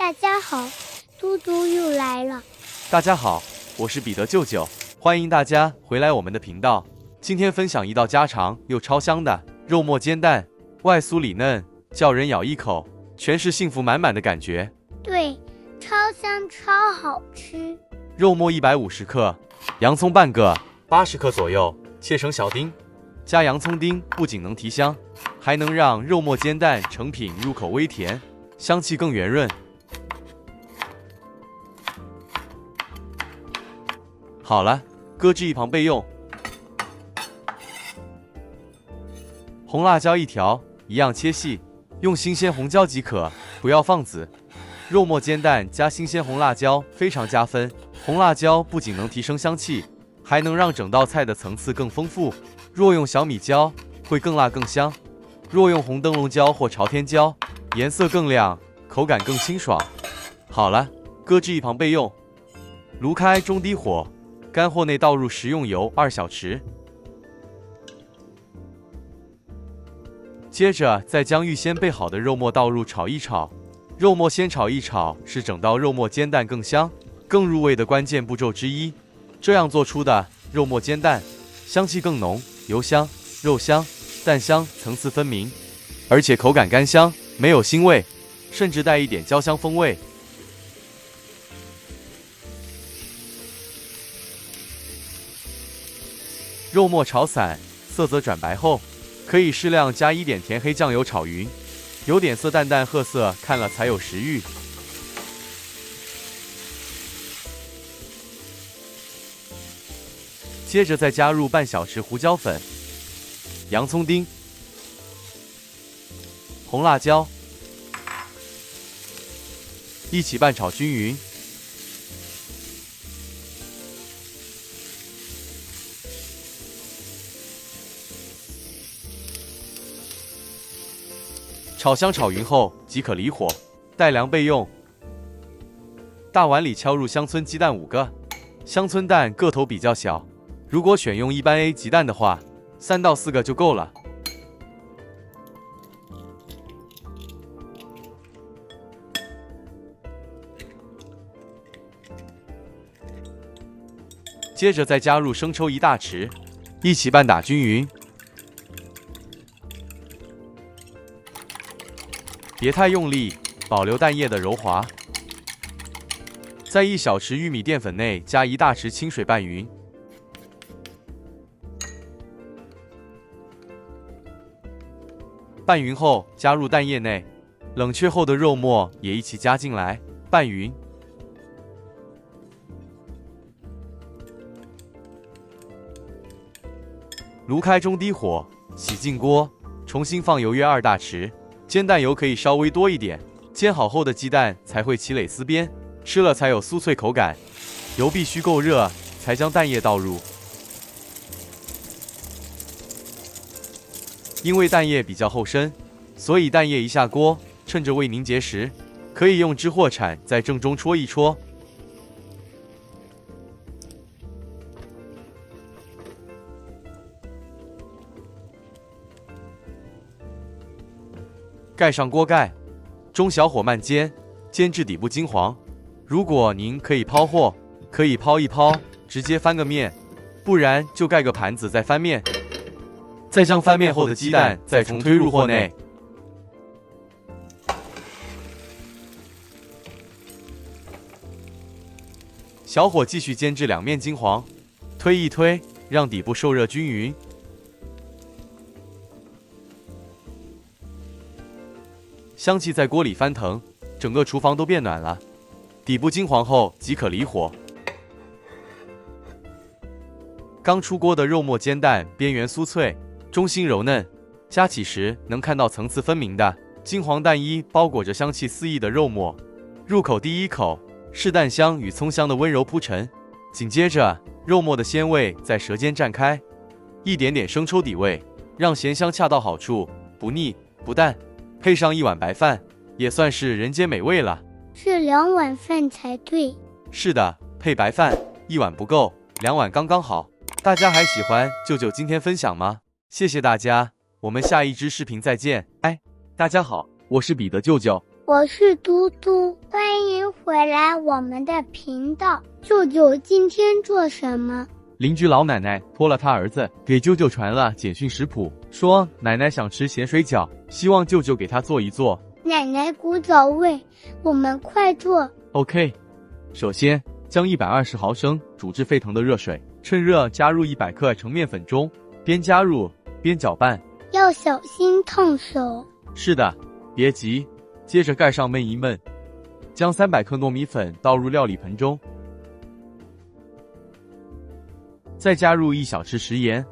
大家好，嘟嘟又来了。大家好，我是彼得舅舅，欢迎大家回来我们的频道。今天分享一道家常又超香的肉末煎蛋，外酥里嫩，叫人咬一口全是幸福满满的感觉。对，超香超好吃。肉末150克，洋葱半个，80克左右，切成小丁。加洋葱丁不仅能提香，还能让肉末煎蛋成品入口微甜，香气更圆润。好了，搁置一旁备用。红辣椒1条，一样切细，用新鲜红椒即可，不要放籽。肉末煎蛋加新鲜红辣椒非常加分，红辣椒不仅能提升香气，还能让整道菜的层次更丰富。若用小米椒，会更辣更香；若用红灯笼椒或朝天椒，颜色更亮，口感更清爽。好了，搁置一旁备用。炉开中低火，干货内倒入食用油2小匙，接着再将预先备好的肉末倒入炒一炒。肉末先炒一炒是整道肉末煎蛋更香、更入味的关键步骤之一。这样做出的肉末煎蛋，香气更浓，油香、肉香、蛋香层次分明，而且口感干香，没有腥味，甚至带一点焦香风味。肉末炒散，色泽转白后，可以适量加1点甜黑酱油炒匀，有点色淡淡褐色，看了才有食欲。接着再加入半小匙胡椒粉、洋葱丁、红辣椒，一起拌炒均匀。炒香炒匀后即可离火，待凉备用。大碗里敲入乡村鸡蛋5个，乡村蛋个头比较小，如果选用一般 A 级蛋的话，3到4个就够了。接着再加入生抽1大匙，一起拌打均匀。别太用力，保留蛋液的柔滑。在1小匙玉米淀粉内加1大匙清水拌匀。拌匀后加入蛋液内，冷却后的肉末也一起加进来，拌匀。炉开中低火，洗净锅，重新放油约2大匙。煎蛋油可以稍微多一点，煎好后的鸡蛋才会起蕾丝边，吃了才有酥脆口感。油必须够热，才将蛋液倒入。因为蛋液比较厚身，所以蛋液一下锅，趁着未凝结时，可以用支或铲在正中戳一戳。盖上锅盖，中小火慢煎，煎至底部金黄。如果您可以抛货，可以抛一抛，直接翻个面，不然就盖个盘子再翻面，再将翻面后的鸡蛋再重推入货内。小火继续煎至两面金黄，推一推，让底部受热均匀。香气在锅里翻腾，整个厨房都变暖了。底部金黄后即可离火。刚出锅的肉末煎蛋边缘酥脆，中心柔嫩，夹起时能看到层次分明的金黄蛋衣包裹着香气四溢的肉末。入口第一口是蛋香与葱香的温柔铺陈，紧接着肉末的鲜味在舌尖绽开，一点点生抽底味，让咸香恰到好处，不腻不淡。配上1碗白饭，也算是人间美味了。是2碗饭才对。是的，配白饭1碗不够，2碗刚刚好。大家还喜欢舅舅今天分享吗？谢谢大家，我们下一支视频再见。大家好，我是彼得舅舅，我是嘟嘟，欢迎我们的频道。舅舅今天做什么？邻居老奶奶托了她儿子给舅舅传了简讯食谱，说奶奶想吃咸水饺，希望舅舅给她做一做。奶奶古早味，我们快做。OK， 首先将120毫升煮至沸腾的热水，趁热加入100克成面粉中，边加入边搅拌，要小心烫手。是的，别急，接着盖上焖一焖，将300克糯米粉倒入料理盆中，再加入1小匙食盐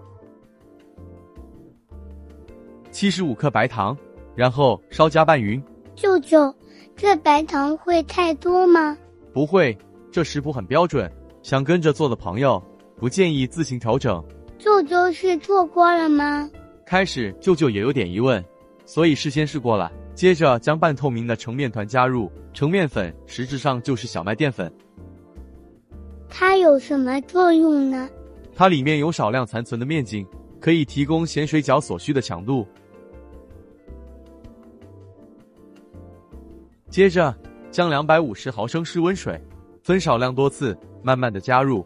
，75克白糖，然后稍加拌匀。舅舅，这白糖会太多吗？不会，这食谱很标准，想跟着做的朋友不建议自行调整。舅舅是做过了吗？开始舅舅也有点疑问，所以事先试过了。接着将半透明的成面团加入，成面粉实质上就是小麦淀粉。它有什么作用呢？它里面有少量残存的面筋，可以提供咸水饺所需的强度。接着将250毫升室温水分少量多次慢慢的加入，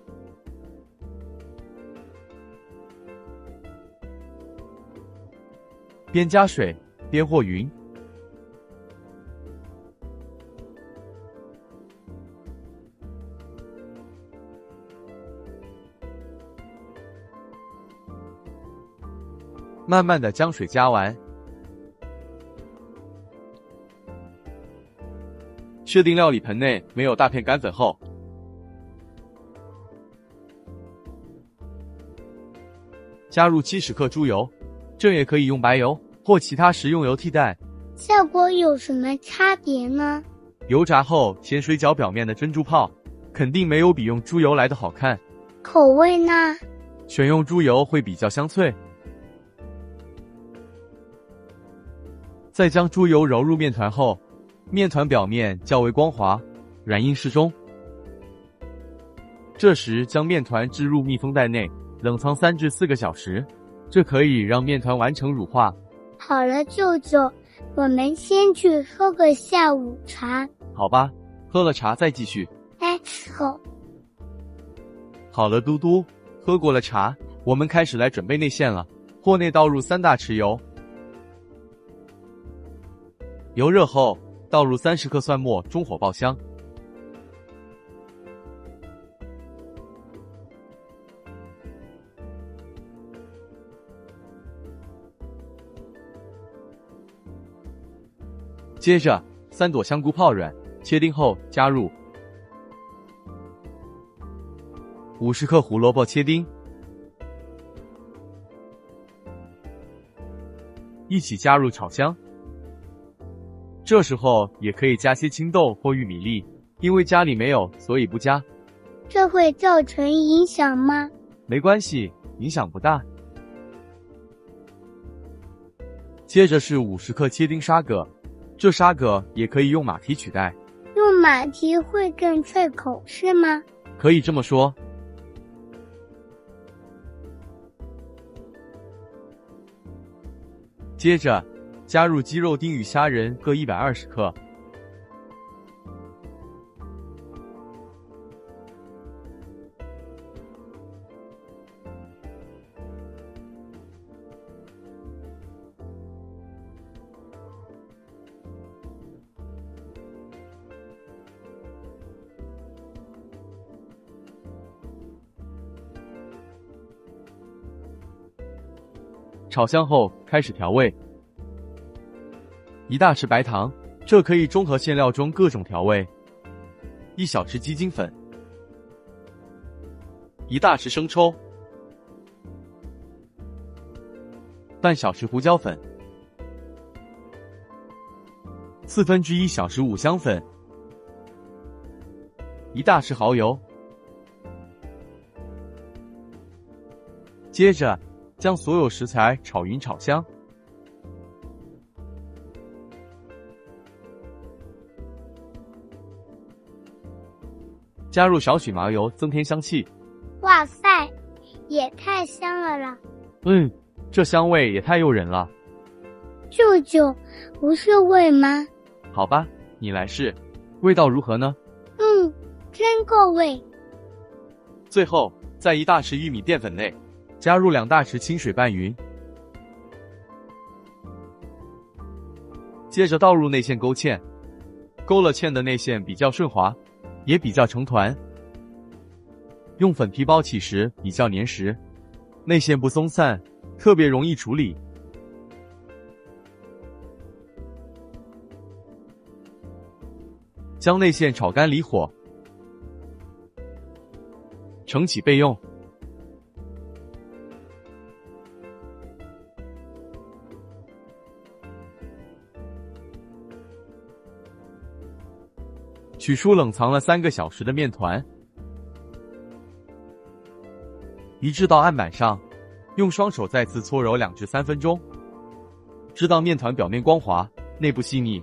边加水边和匀。慢慢的将水加完，确定料理盆内没有大片干粉后，加入70克猪油，这也可以用白油或其他食用油替代。效果有什么差别呢？油炸后咸水饺表面的珍珠泡肯定没有比用猪油来的好看。口味呢？选用猪油会比较香脆。再将猪油揉入面团后，面团表面较为光滑，软硬适中。这时将面团置入密封袋内，冷藏3至4个小时，这可以让面团完成乳化。好了，舅舅，我们先去喝个下午茶。好吧，喝了茶再继续。Let's go。好了，嘟嘟，喝过了茶，我们开始来准备内馅了。锅内倒入3大匙油，油热后倒入30克蒜末，中火爆香。接着3朵香菇泡软，切丁后加入50克胡萝卜切丁，一起加入炒香。这时候也可以加些青豆或玉米粒，因为家里没有，所以不加。这会造成影响吗？没关系，影响不大。接着是50克切丁沙葛，这沙葛也可以用马蹄取代。用马蹄会更脆口是吗？可以这么说。接着加入鸡肉丁与虾仁各120克，炒香后开始调味。1大匙白糖，这可以中和馅料中各种调味。1小匙鸡精粉，1大匙生抽，半小匙胡椒粉，1/4小匙五香粉，1大匙蚝油。接着将所有食材炒匀炒香。加入少许麻油增添香气。哇塞，也太香了啦！这香味也太诱人了。舅舅，不是味吗？好吧，你来试，味道如何呢？真够味。最后，在1大匙玉米淀粉内加入2大匙清水拌匀，接着倒入内馅勾芡，勾了芡的内馅比较顺滑，也比较成团。用粉皮包起时比较粘实，内馅不松散，特别容易处理。将内馅炒干离火，盛起备用。取出冷藏了3个小时的面团，移至到案板上，用双手再次搓揉2至3分钟，直到面团表面光滑，内部细腻。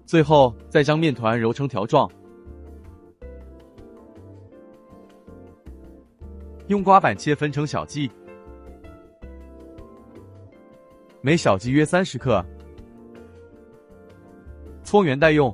最后再将面团揉成条状，用刮板切分成小剂，每小剂约30克，搓圆待用。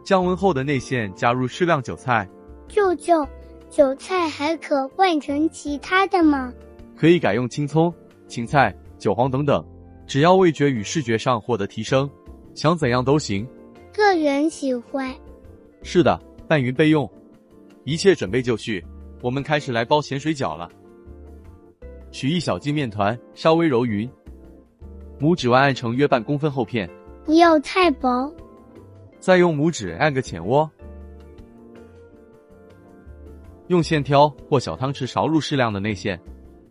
降温后的内馅加入适量韭菜。舅舅，韭菜还可换成其他的吗？可以改用青葱、芹菜、韭黄等等，只要味觉与视觉上获得提升，想怎样都行。个人喜欢。是的，拌匀备用。一切准备就绪，我们开始来包咸水饺了。取1小剂面团，稍微揉匀，拇指弯按成约半公分厚片，不要太薄。再用拇指按个浅窝，用线挑或小汤匙勺入适量的内馅。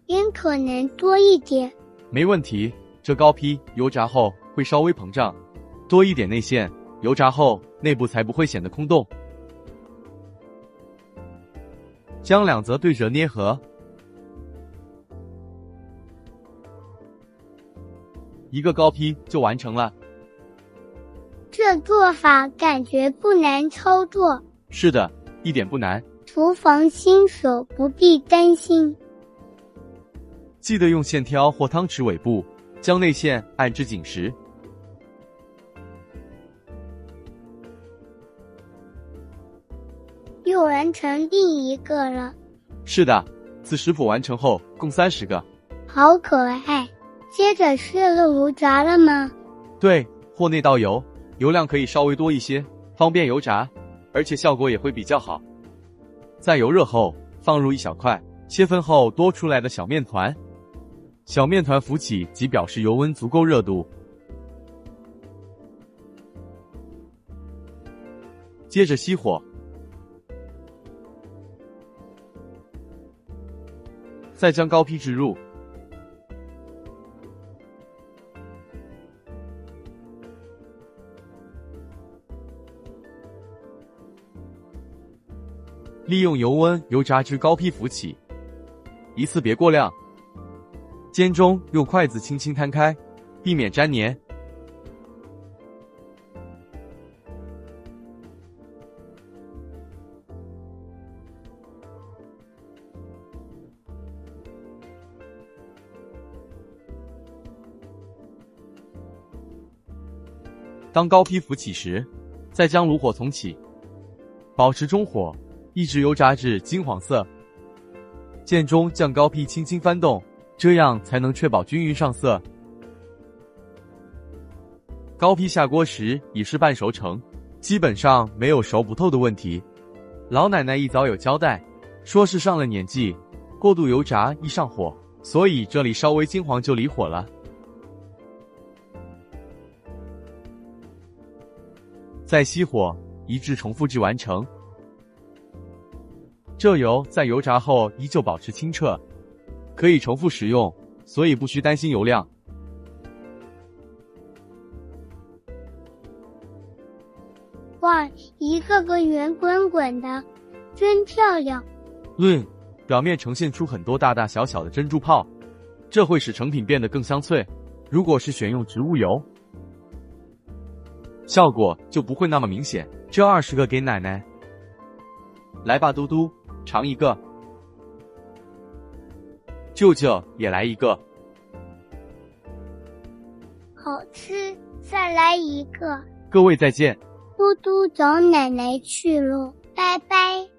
盐可能多一点。没问题，这糕坯油炸后会稍微膨胀，多一点内馅，油炸后内部才不会显得空洞。将2则对折捏合，一个糕坯就完成了。这做法感觉不难操作。是的，一点不难。厨房新手不必担心。记得用线挑或汤匙尾部将内馅按至紧实。又完成另一个了。是的，此食谱完成后共30个。好可爱。接着是热炉炸了吗？对，或内倒油，油量可以稍微多一些，方便油炸，而且效果也会比较好。在油热后，放入1小块切分后多出来的小面团，小面团浮起即表示油温足够热度。接着熄火，再将糕坯置入，利用油温油炸至糕坯浮起，一次别过量。煎中用筷子轻轻摊开，避免粘黏。当糕坯浮起时，再将炉火重启，保持中火，一直油炸至金黄色。间中将糕坯轻轻翻动，这样才能确保均匀上色。糕坯下锅时已是半熟成，基本上没有熟不透的问题。老奶奶一早有交代，说是上了年纪，过度油炸易上火，所以这里稍微金黄就离火了。再熄火，一致重复至完成。这油在油炸后依旧保持清澈，可以重复使用，所以不需担心油量。哇，一个个圆滚滚的，真漂亮。表面呈现出很多大大小小的珍珠泡，这会使成品变得更香脆。如果是选用植物油，效果就不会那么明显。这20个给奶奶。来吧，嘟嘟，尝一个。舅舅也来一个。好吃，再来一个。各位再见。嘟嘟找奶奶去喽，拜拜。